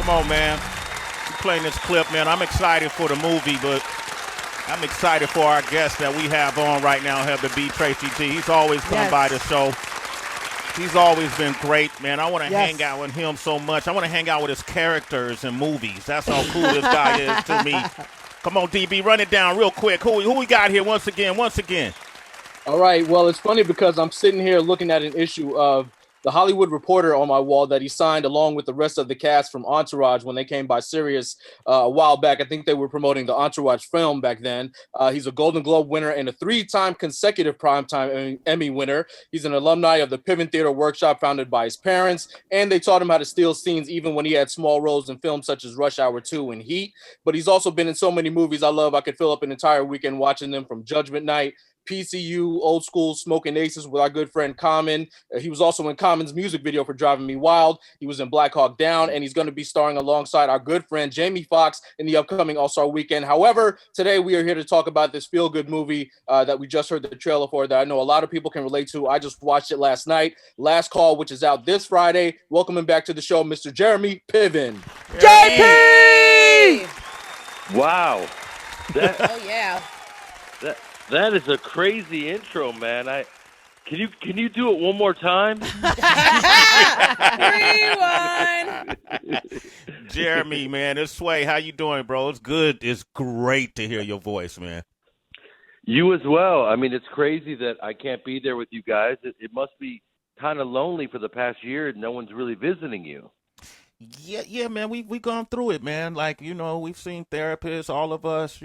Come on, man. You playing this clip, man. I'm excited for the movie, but I'm excited for our guest that we have on right now, Heather B. Tracy G. He's always come by the show. He's always been great, man. I want to hang out with him so much. I want to hang out with his characters in movies. That's how cool this guy is to me. Come on, DB, run it down real quick. Who we got here once again? All right. Well, it's funny because I'm sitting here looking at an issue of The Hollywood Reporter on my wall that he signed along with the rest of the cast from Entourage when they came by Sirius a while back. I think they were promoting the Entourage film back then. He's a Golden Globe winner and a 3-time consecutive Primetime Emmy winner. He's an alumni of the Piven Theater Workshop founded by his parents, and they taught him how to steal scenes even when he had small roles in films such as Rush Hour 2 and Heat. But he's also been in so many movies I could fill up an entire weekend watching them, from Judgment Night, PCU, Old School, Smoking Aces with our good friend Common. He was also in Common's music video for Driving Me Wild. He was in Black Hawk Down, and he's going to be starring alongside our good friend Jamie Foxx in the upcoming All-Star Weekend. However, today we are here to talk about this feel-good movie that we just heard the trailer for that I know a lot of people can relate to. I just watched it last night. Last Call, which is out this Friday. Welcoming back to the show, Mr. Jeremy Piven. JP! Wow. Oh, yeah. That is a crazy intro, man. Can you do it one more time? Rewind. Jeremy, man, it's Sway. How you doing, bro? It's good. It's great to hear your voice, man. You as well. I mean, it's crazy that I can't be there with you guys. It must be kind of lonely for the past year. No one's really visiting you. Yeah, man. We gone through it, man. Like, we've seen therapists, all of us.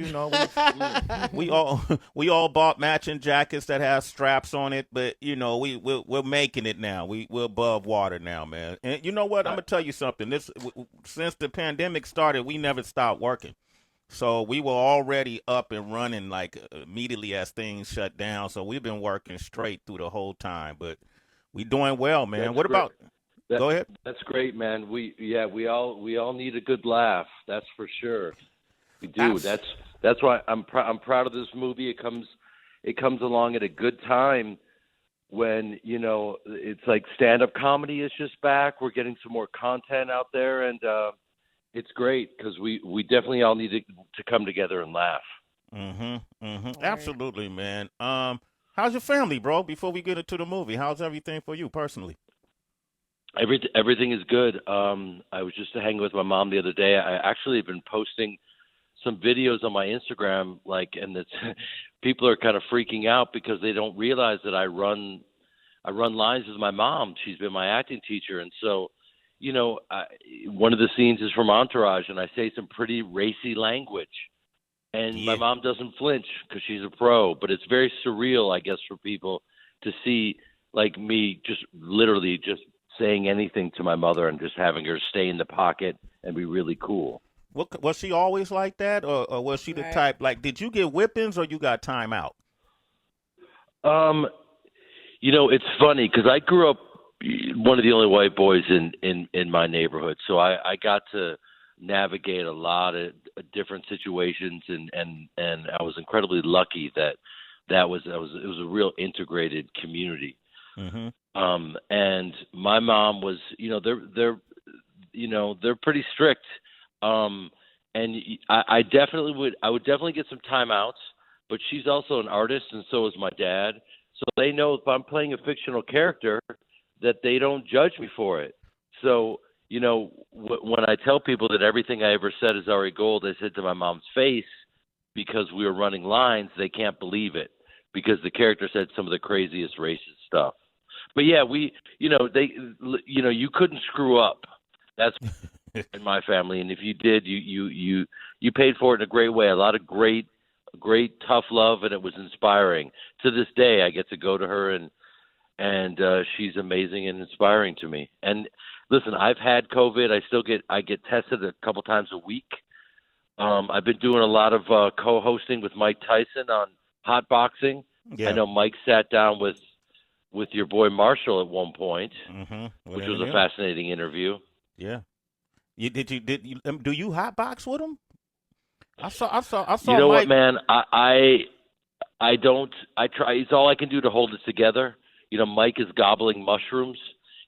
We all bought matching jackets that have straps on it, but we're making it now. We're above water now, man. And you know what? I'm gonna tell you something. Since the pandemic started, we never stopped working. So we were already up and running like immediately as things shut down. So we've been working straight through the whole time, but we doing well, man. That's what great. about? Go ahead. That's great, man. We all need a good laugh. That's for sure. We do. That's why I'm proud of this movie. It comes along at a good time when it's like stand-up comedy is just back. We're getting some more content out there, and it's great because we definitely all need to come together and laugh. Absolutely, man. How's your family, bro? Before we get into the movie, how's everything for you personally? Everything is good. I was just hanging with my mom the other day. I actually have been posting some videos on my Instagram, and it's people are kind of freaking out because they don't realize that I run lines with my mom. She's been my acting teacher, and so one of the scenes is from Entourage, and I say some pretty racy language, and my mom doesn't flinch because she's a pro. But it's very surreal, I guess, for people to see me just literally just saying anything to my mother and just having her stay in the pocket and be really cool. Was she always like that, or was she the type, did you get whippings or you got time out? It's funny because I grew up one of the only white boys in my neighborhood, so I got to navigate a lot of different situations, and I was incredibly lucky that it was a real integrated community. Mm-hmm. And my mom was, they're pretty strict. And I would definitely get some timeouts, but she's also an artist, and so is my dad. So they know if I'm playing a fictional character that they don't judge me for it. So, when I tell people that everything I ever said is already gold, I said to my mom's face, because we were running lines, they can't believe it because the character said some of the craziest racist stuff. But yeah, you couldn't screw up. That's in my family, and if you did, you paid for it in a great way. A lot of great tough love, and it was inspiring. To this day, I get to go to her, and she's amazing and inspiring to me. And listen, I've had COVID. I get tested a couple times a week. I've been doing a lot of co-hosting with Mike Tyson on Hot Boxing. Yeah. I know Mike sat down with your boy Marshall at one point, which was a fascinating interview. Yeah. Do you hot box with him? I saw. You know Mike. What, man? I don't. I try. It's all I can do to hold it together. Mike is gobbling mushrooms.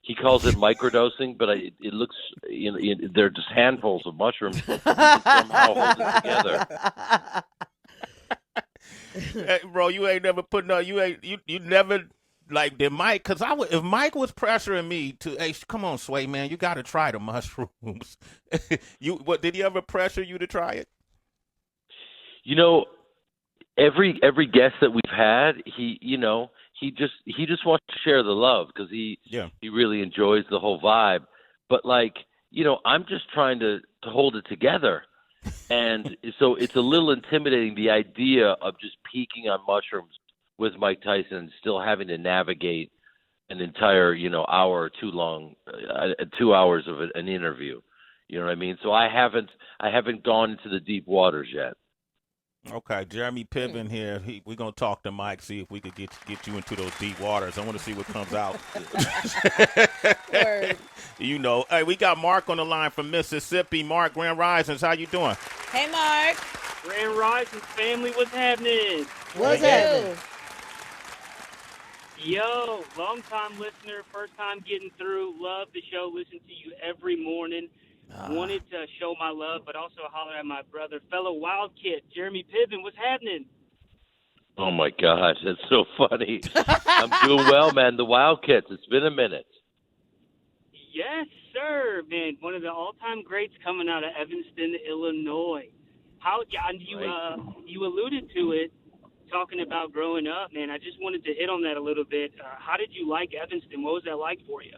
He calls it microdosing, but it looks they're just handfuls of mushrooms. You can somehow hold it together. Hey, bro, you ain't never put no. You never like did Mike? Because if Mike was pressuring me to, hey, come on, Sway, man, you got to try the mushrooms. Did he ever pressure you to try it? Every guest that we've had, he just wants to share the love because he really enjoys the whole vibe. But I'm just trying to hold it together. And so it's a little intimidating, the idea of just peaking on mushrooms with Mike Tyson and still having to navigate an entire, hour or too long, 2 hours of an interview. You know what I mean? So I haven't gone into the deep waters yet. Okay, Jeremy Piven here. We're gonna talk to Mike, see if we could get you into those deep waters. I want to see what comes out. Word. Hey, we got Mark on the line from Mississippi. Mark, Grand Risings, how you doing? Hey, Mark. Grand Rising family, what's happening? What's happening? Yo, long time listener, first time getting through. Love the show. Listen to you every morning. Wanted to show my love, but also holler at my brother, fellow Wild Kid, Jeremy Piven. What's happening? Oh, my gosh, that's so funny. I'm doing well, man. The Wildcats, it's been a minute. Yes, sir, man. One of the all-time greats coming out of Evanston, Illinois. You alluded to it, talking about growing up, man. I just wanted to hit on that a little bit. How did you like Evanston? What was that like for you?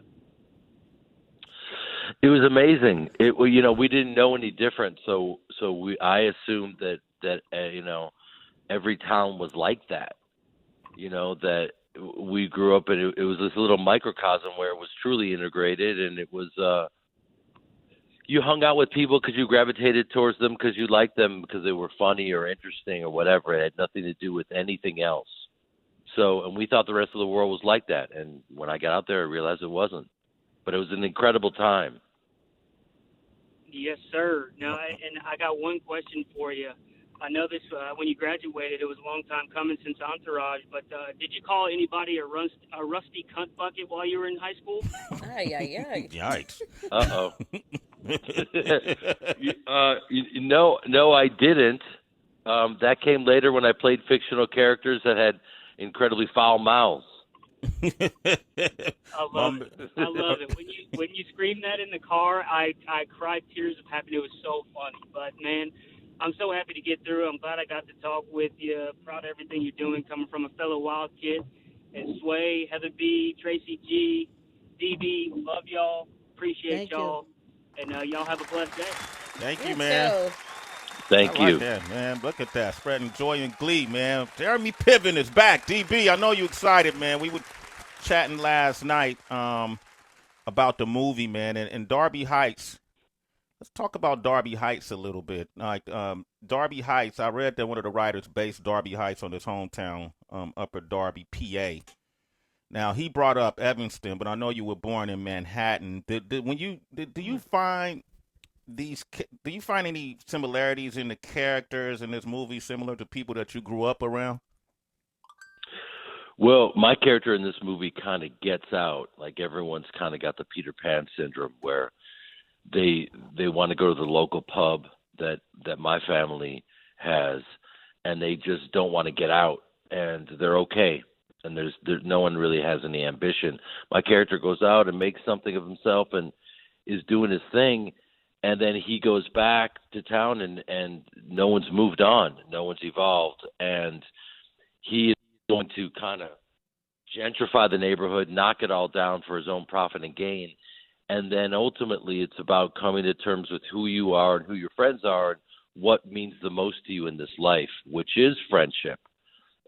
It was amazing. We didn't know any different, so I assumed that every town was like that. That we grew up in. It was this little microcosm where it was truly integrated, and it was. You hung out with people because you gravitated towards them because you liked them because they were funny or interesting or whatever. It had nothing to do with anything else. And we thought the rest of the world was like that. And when I got out there, I realized it wasn't. But it was an incredible time. Yes, sir. Now, and I got one question for you. I know this when you graduated, it was a long time coming since Entourage, but did you call anybody a rusty cunt bucket while you were in high school? Yikes. Uh-oh. No, I didn't. That came later when I played fictional characters that had incredibly foul mouths. I love it. When you screamed that in the car, I cried tears of happiness. It was so funny. But man, I'm so happy to get through. I'm glad I got to talk with you. Proud of everything you're doing, coming from a fellow Wild Kid. And Sway, Heather B, Tracy G, DB, love y'all. Appreciate y'all. And y'all have a blessed day. Thank you, man. Thank you. That, man. Look at that. Spreading joy and glee, man. Jeremy Piven is back. DB, I know you excited, man. We were chatting last night about the movie, man, and Darby Heights. Let's talk about Darby Heights a little bit. Darby Heights, I read that one of the writers based Darby Heights on his hometown, Upper Darby, PA. Now, he brought up Evanston, but I know you were born in Manhattan. Do you find any similarities in the characters in this movie similar to people that you grew up around? Well, my character in this movie kind of gets out. Like everyone's kind of got the Peter Pan syndrome where they want to go to the local pub that my family has, and they just don't want to get out, and they're okay. And there's no one really has any ambition. My character goes out and makes something of himself and is doing his thing, and then he goes back to town and no one's moved on, no one's evolved, and he is going to kind of gentrify the neighborhood, knock it all down for his own profit and gain. And then ultimately it's about coming to terms with who you are and who your friends are and what means the most to you in this life, which is friendship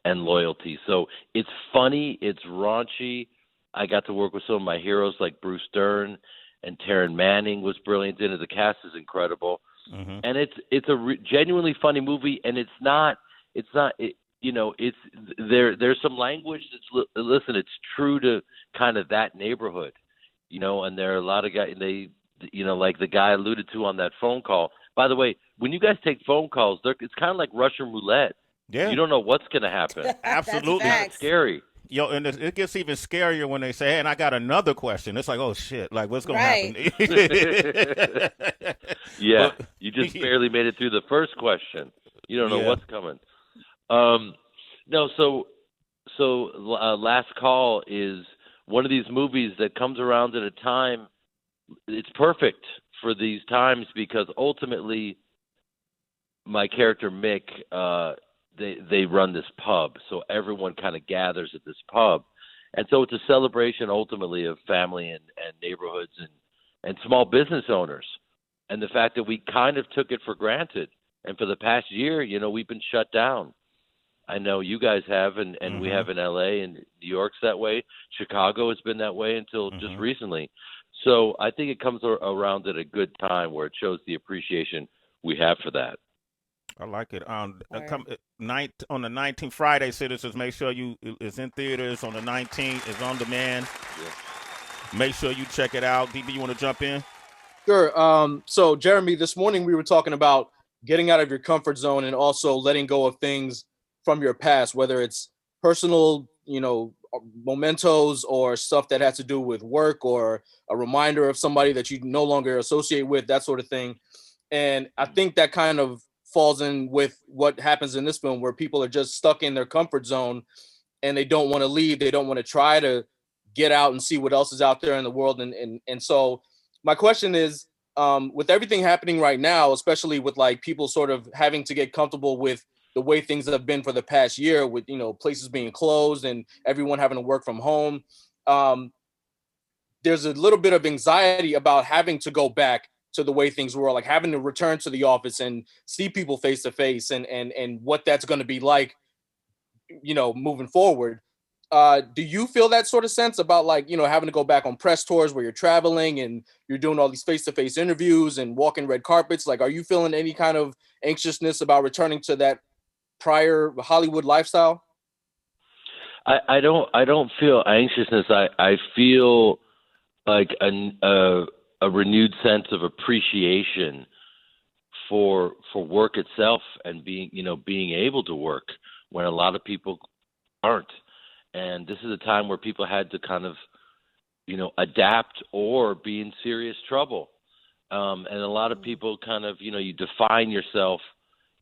and loyalty. So it's funny, it's raunchy. I got to work with some of my heroes like Bruce Dern, and Taryn Manning was brilliant in it. The cast is incredible. Mm-hmm. And it's a genuinely funny movie, and it's there's some language that's, listen, it's true to kind of that neighborhood, and there are a lot of guys, like the guy alluded to on that phone call. By the way, when you guys take phone calls, it's kind of like Russian roulette. Yeah. You don't know what's going to happen. Absolutely. It's scary. Yo, and it gets even scarier when they say, "Hey, and I got another question." It's like, "Oh shit! Like, what's gonna happen?" Yeah, But, you just barely made it through the first question. You don't know Yeah. what's coming. No, Last Call is one of these movies that comes around at a time. It's perfect for these times because ultimately, my character Mick, they run this pub, so everyone kind of gathers at this pub, and so it's a celebration ultimately of family and neighborhoods and small business owners, and the fact that we kind of took it for granted, and for the past year, we've been shut down. I know you guys have, and we have in L.A. and New York's that way. Chicago has been that way until just recently. So I think it comes around at a good time where it shows the appreciation we have for that. I like it. On the 19th, Friday, citizens, make sure it's in theaters on the 19th. It's on demand. Yeah. Make sure you check it out. DB, you want to jump in? Sure. So, Jeremy, this morning we were talking about getting out of your comfort zone and also letting go of things from your past, whether it's personal, mementos or stuff that has to do with work or a reminder of somebody that you no longer associate with, that sort of thing. And I think that kind of falls in with what happens in this film, where people are just stuck in their comfort zone and they don't want to leave. They don't want to try to get out and see what else is out there in the world. And so my question is, with everything happening right now, especially with like people sort of having to get comfortable with the way things have been for the past year, with, places being closed and everyone having to work from home, there's a little bit of anxiety about having to go back to the way things were, like having to return to the office and see people face to face and what that's going to be like, moving forward. Do you feel that sort of sense about like, having to go back on press tours where you're traveling and you're doing all these face-to-face interviews and walking red carpets? Like, are you feeling any kind of anxiousness about returning to that prior Hollywood lifestyle? I don't feel anxiousness. I feel like a renewed sense of appreciation for work itself and being able to work when a lot of people aren't. And this is a time where people had to kind of, adapt or be in serious trouble. And a lot of people kind of, you define yourself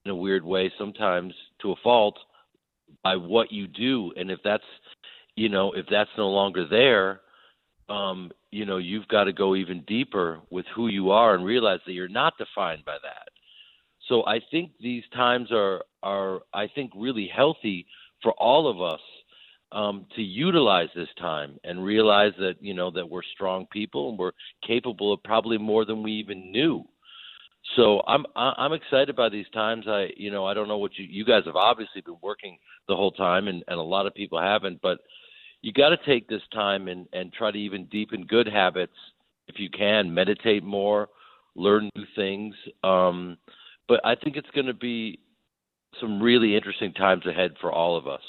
in a weird way sometimes to a fault by what you do. And if that's no longer there, you've got to go even deeper with who you are and realize that you're not defined by that. So I think these times are I think really healthy for all of us to utilize this time and realize that that we're strong people and we're capable of probably more than we even knew. So I'm excited by these times. I don't know what you guys have obviously been working the whole time and a lot of people haven't, but you got to take this time and try to even deepen good habits if you can. Meditate more, learn new things. But I think it's going to be some really interesting times ahead for all of us.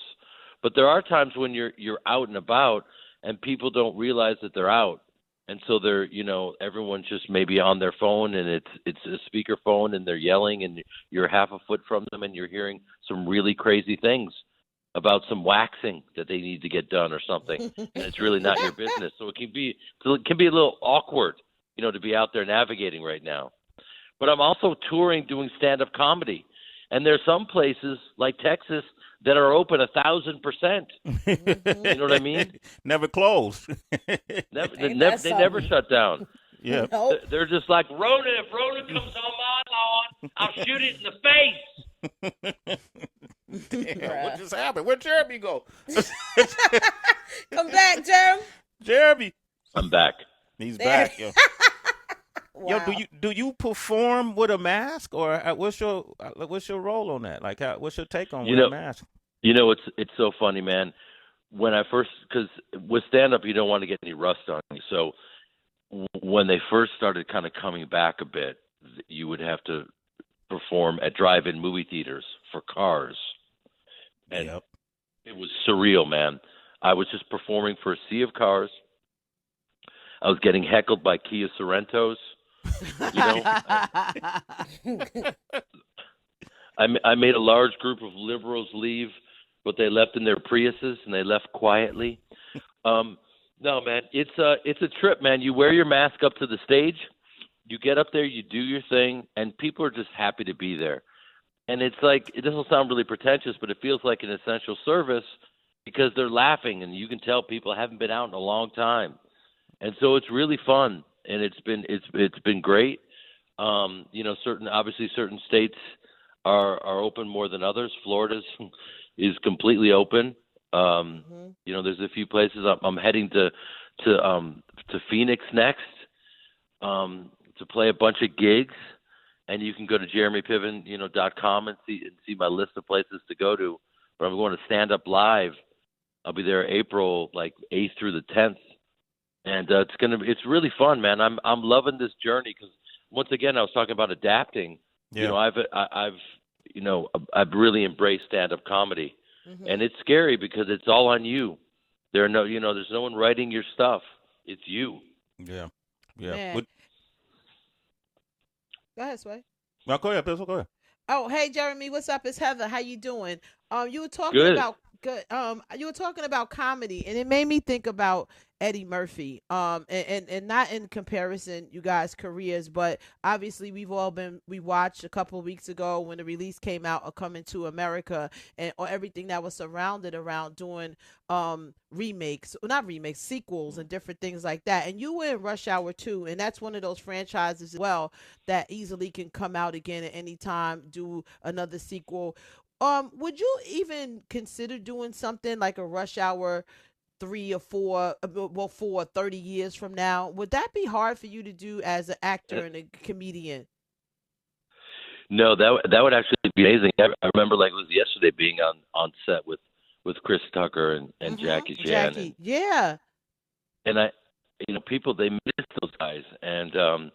But there are times when you're out and about and people don't realize that they're out. And so they're, everyone's just maybe on their phone and it's a speaker phone and they're yelling and you're half a foot from them and you're hearing some really crazy things about some waxing that they need to get done or something. And it's really not your business. So it can be a little awkward, to be out there navigating right now. But I'm also touring doing stand-up comedy. And there's some places like Texas that are open 1,000%. You know what I mean? Never closed. They never shut down. Yeah. Nope. They're just like, Rona, if Rona comes on my lawn, I'll shoot it in the face. Damn, what just happened? Where'd Jeremy go? Come back, Jeremy. Jeremy. I'm back. He's back. Yo. Wow. Yo, do you perform with a mask, or what's your role on that? Like, what's your take on with a mask? It's so funny, man. When I first, because with stand up, you don't want to get any rust on you. So when they first started kind of coming back a bit, you would have to perform at drive-in movie theaters for cars, and It was surreal, man. I was just performing for a sea of cars. I was getting heckled by Kia Sorrentos. I made a large group of liberals leave but they left in their Priuses and they left quietly. No, man, it's a trip, man. You wear your mask up to the stage, you get up there, you do your thing, and people are just happy to be there. And it's like, it doesn't sound really pretentious, but it feels like an essential service because they're laughing, and you can tell people haven't been out in a long time. And so it's really fun, and it's been great. Certain states are open more than others. Florida's is completely open. There's a few places I'm heading to Phoenix next to play a bunch of gigs, and you can go to jeremypiven.com and see my list of places to go to. But I'm going to stand up live. I'll be there April 8th through the 10th, and it's really fun, man. I'm loving this journey because once again I was talking about adapting. Yeah. I've really embraced stand-up comedy. And it's scary because it's all on you. There's no one writing your stuff. It's you. Yeah. Man. Go ahead, Sway. No, go ahead, Bizzle. Go ahead. Oh, hey, Jeremy, what's up? It's Heather. How you doing? You were talking Good. about you were talking about comedy, and it made me think about Eddie Murphy. And not in comparison, you guys' careers, but obviously we watched a couple of weeks ago when the release came out of Coming to America and or everything that was surrounded around doing sequels and different things like that. And you were in Rush Hour 2, and that's one of those franchises as well that easily can come out again at any time, do another sequel. Would you even consider doing something like a Rush Hour 3 or 4, 30 years from now? Would that be hard for you to do as an actor and a comedian? No, that would actually be amazing. I remember it was yesterday being on set with Chris Tucker and Jackie Chan. Yeah. And people, they miss those guys. And, so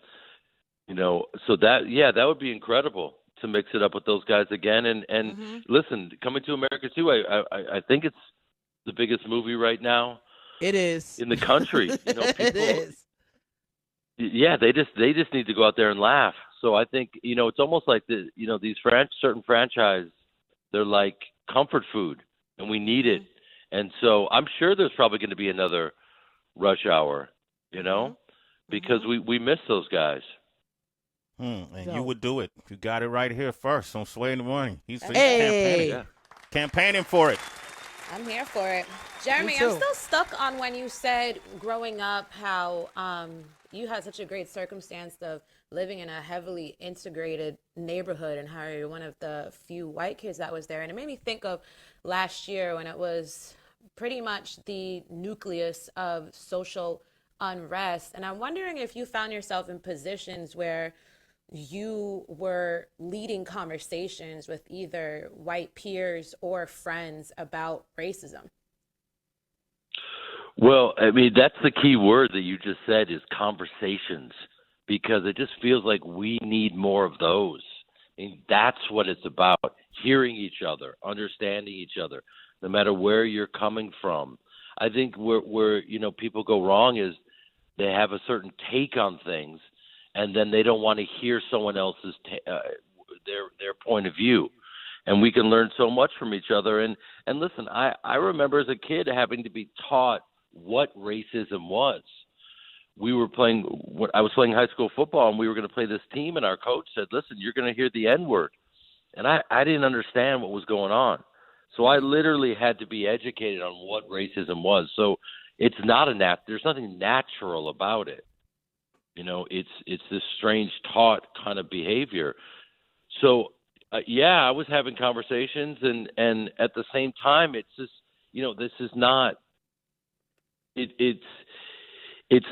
that would be incredible to mix it up with those guys again. And listen, Coming to America too, I think it's the biggest movie right now. It is. In the country. People, it is. Yeah, they just need to go out there and laugh. So I think, it's almost like these certain franchise, they're like comfort food, and we need it. And so I'm sure there's probably going to be another Rush Hour, because we miss those guys. And you would do it. You got it right here first on Sway in the Morning. He's campaigning for it. I'm here for it. Jeremy, I'm still stuck on when you said growing up how you had such a great circumstance of living in a heavily integrated neighborhood and how you're one of the few white kids that was there. And it made me think of last year when it was pretty much the nucleus of social unrest. And I'm wondering if you found yourself in positions where you were leading conversations with either white peers or friends about racism. Well, I mean, that's the key word that you just said is conversations, because it just feels like we need more of those. And that's what it's about, hearing each other, understanding each other, no matter where you're coming from. I think where people go wrong is they have a certain take on things, and then they don't want to hear someone else's their point of view. And we can learn so much from each other. And listen, I remember as a kid having to be taught what racism was. I was playing high school football, and we were going to play this team, and our coach said, listen, you're going to hear the N-word. And I didn't understand what was going on. So I literally had to be educated on what racism was. So it's not there's nothing natural about it. It's this strange taught kind of behavior. So, I was having conversations, and at the same time, it's just, this is not, it's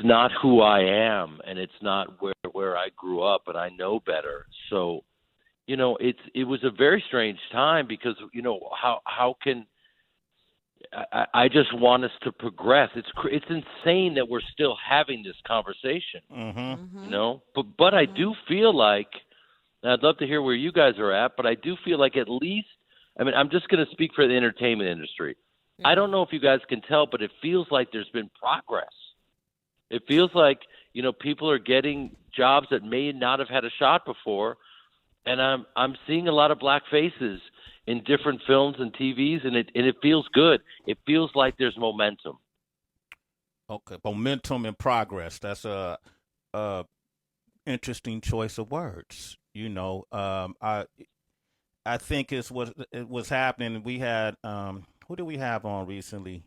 not who I am, and it's not where I grew up, and I know better. So, it was a very strange time because, how can I just want us to progress. It's insane that we're still having this conversation, But I do feel like, and I'd love to hear where you guys are at, but I do feel like at least, I'm just going to speak for the entertainment industry. I don't know if you guys can tell, but it feels like there's been progress. It feels like, people are getting jobs that may not have had a shot before, and I'm seeing a lot of black faces in different films and TVs, and it feels good. It feels like there's momentum. Okay, momentum and progress. That's a interesting choice of words. I think it was happening. We had who did we have on recently?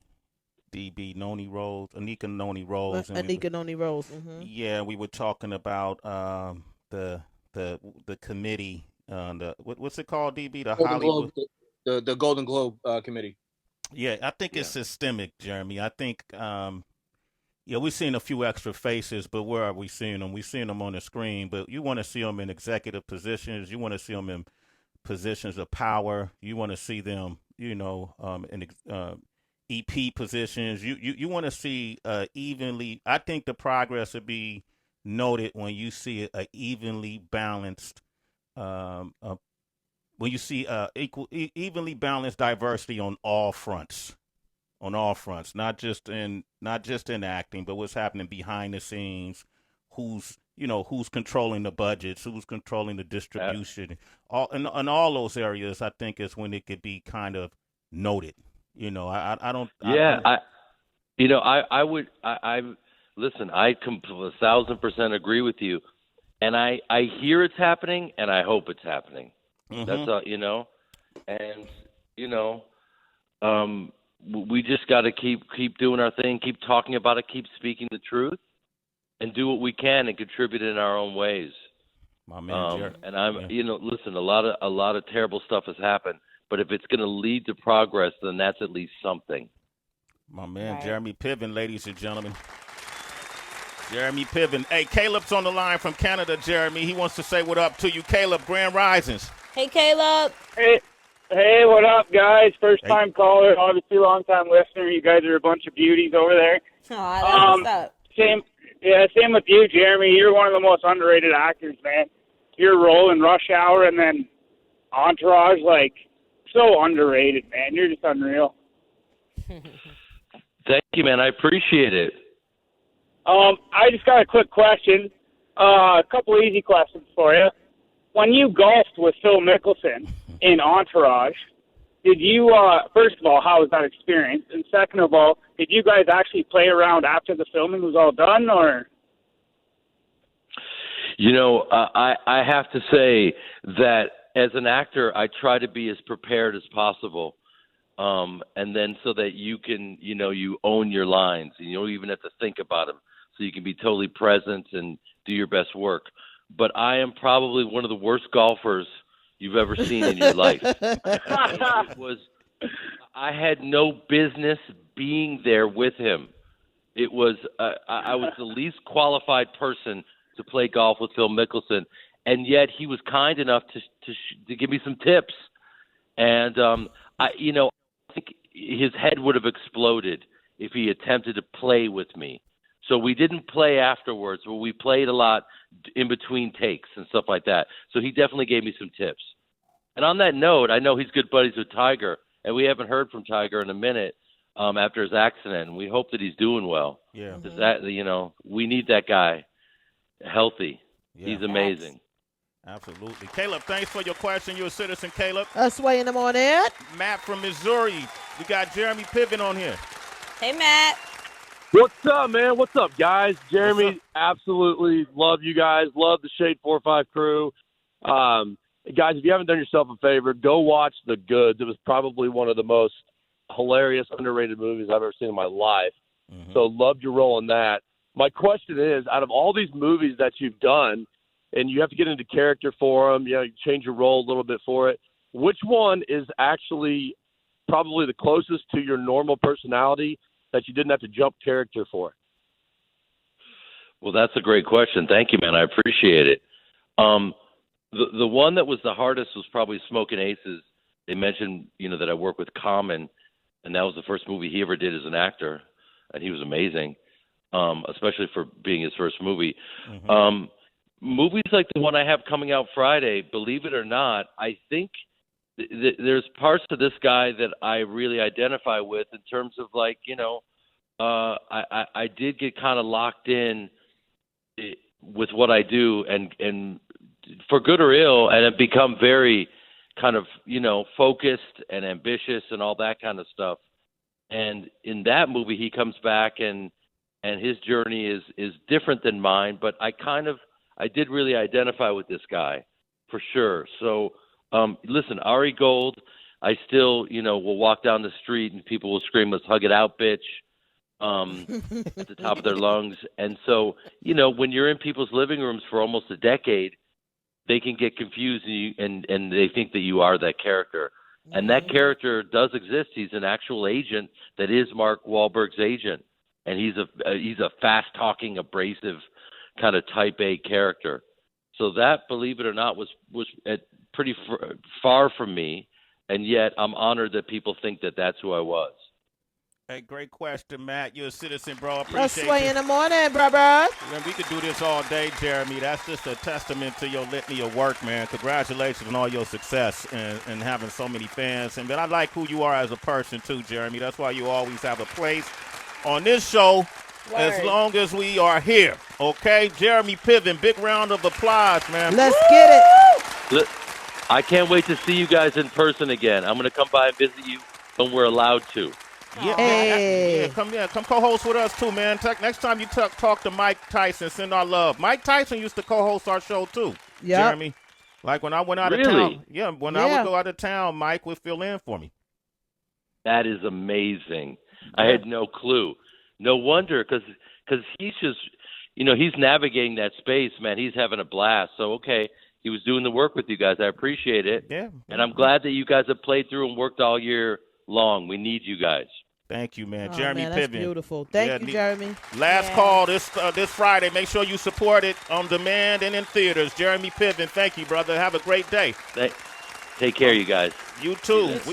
DB Noni Rose, Anika Noni Rose, and Anika Noni Rose. Mm-hmm. yeah, we were talking about the committee. What's it called? DB, the Golden Hollywood. Globe, the Golden Globe committee. Yeah, I think it's systemic, Jeremy. I think we've seen a few extra faces, but where are we seeing them? We're seeing them on the screen, but you want to see them in executive positions. You want to see them in positions of power. You want to see them, in EP positions. You want to see evenly. I think the progress would be noted when you see a evenly balanced, when you see evenly balanced diversity on all fronts. On all fronts, not just in acting, but what's happening behind the scenes. Who's controlling the budgets? Who's controlling the distribution? All in all those areas, I think is when it could be kind of noted. I don't. Yeah, listen. I 1,000% agree with you, and I hear it's happening, and I hope it's happening. Mm-hmm. That's and we just got to keep doing our thing, keep talking about it, keep speaking the truth, and do what we can and contribute in our own ways. My man, Jared. And listen, a lot of terrible stuff has happened, but if it's going to lead to progress, then that's at least something. My man, right. Jeremy Piven, ladies and gentlemen. Jeremy Piven. Hey, Caleb's on the line from Canada, Jeremy. He wants to say what up to you. Caleb, Grand Risings. Hey, Caleb. Hey, what up, guys? First-time caller, obviously long-time listener. You guys are a bunch of beauties over there. Aw, what's up? Same with you, Jeremy. You're one of the most underrated actors, man. Your role in Rush Hour and then Entourage, so underrated, man. You're just unreal. Thank you, man. I appreciate it. I just got a quick question. A couple easy questions for you. When you golfed with Phil Mickelson in Entourage, did you, first of all, how was that experience? And second of all, did you guys actually play around after the filming was all done, or? I have to say that as an actor, I try to be as prepared as possible. And then so that you can, you own your lines and you don't even have to think about them. So you can be totally present and do your best work. But I am probably one of the worst golfers you've ever seen in your life. I had no business being there with him. It was, I was the least qualified person to play golf with Phil Mickelson. And yet he was kind enough to give me some tips. And, I think his head would have exploded if he attempted to play with me. So we didn't play afterwards, but we played a lot in between takes and stuff like that. So he definitely gave me some tips. And on that note, I know he's good buddies with Tiger, and we haven't heard from Tiger in a minute after his accident. And we hope that he's doing well. Yeah. Because that, we need that guy healthy. Yeah. He's amazing. Absolutely. Caleb, thanks for your question. You're a citizen, Caleb. Sway in the morning. Matt from Missouri. We got Jeremy Piven on here. Hey, Matt. What's up, man? What's up, guys? Jeremy, absolutely love you guys. Love the Shade 4-5 crew. Guys, if you haven't done yourself a favor, go watch The Goods. It was probably one of the most hilarious, underrated movies I've ever seen in my life. Mm-hmm. So loved your role in that. My question is, out of all these movies that you've done, and you have to get into character for them, you change your role a little bit for it, which one is actually probably the closest to your normal personality that you didn't have to jump character for? Well, that's a great question. Thank you, man. I appreciate it. The one that was the hardest was probably Smoking Aces. They mentioned, that I work with Common, and that was the first movie he ever did as an actor, and he was amazing, especially for being his first movie. Mm-hmm. Movies like the one I have coming out Friday, believe it or not, I think there's parts of this guy that I really identify with in terms of I did get kind of locked in with what I do and for good or ill, and have become very kind of, focused and ambitious and all that kind of stuff. And in that movie, he comes back and his journey is different than mine, but I did really identify with this guy for sure. So, listen, Ari Gold, I still, will walk down the street and people will scream, "Let's hug it out, bitch," at the top of their lungs. And so, when you're in people's living rooms for almost a decade, they can get confused and they think that you are that character. And that character does exist. He's an actual agent that is Mark Wahlberg's agent. And he's a fast-talking, abrasive kind of type A character. So that, believe it or not, was pretty far from me. And yet I'm honored that people think that that's who I was. Hey, great question, Matt. You're a citizen, bro. Appreciate Let's you. Sway in the morning, brother. Man, we could do this all day, Jeremy. That's just a testament to your litany of work, man. Congratulations on all your success and having so many fans. And I like who you are as a person, too, Jeremy. That's why you always have a place on this show as long as we are here. Okay? Jeremy Piven, big round of applause, man. Let's get it. I can't wait to see you guys in person again. I'm going to come by and visit you when we're allowed to. Yeah, come co-host with us too, man. Next time you talk to Mike Tyson, send our love. Mike Tyson used to co-host our show too, Jeremy. Like when I went out of town. Yeah, when I would go out of town, Mike would fill in for me. That is amazing. I had no clue. No wonder, because he's just, he's navigating that space, man. He's having a blast. So, okay, he was doing the work with you guys. I appreciate it. Yeah. And I'm glad that you guys have played through and worked all year long. We need you guys. Thank you, man. Oh, Jeremy man, that's Piven. Beautiful. Thank you, Jeremy. Last call this Friday. Make sure you support it on demand and in theaters. Jeremy Piven, thank you, brother. Have a great day. Take care, you guys. You too. You too.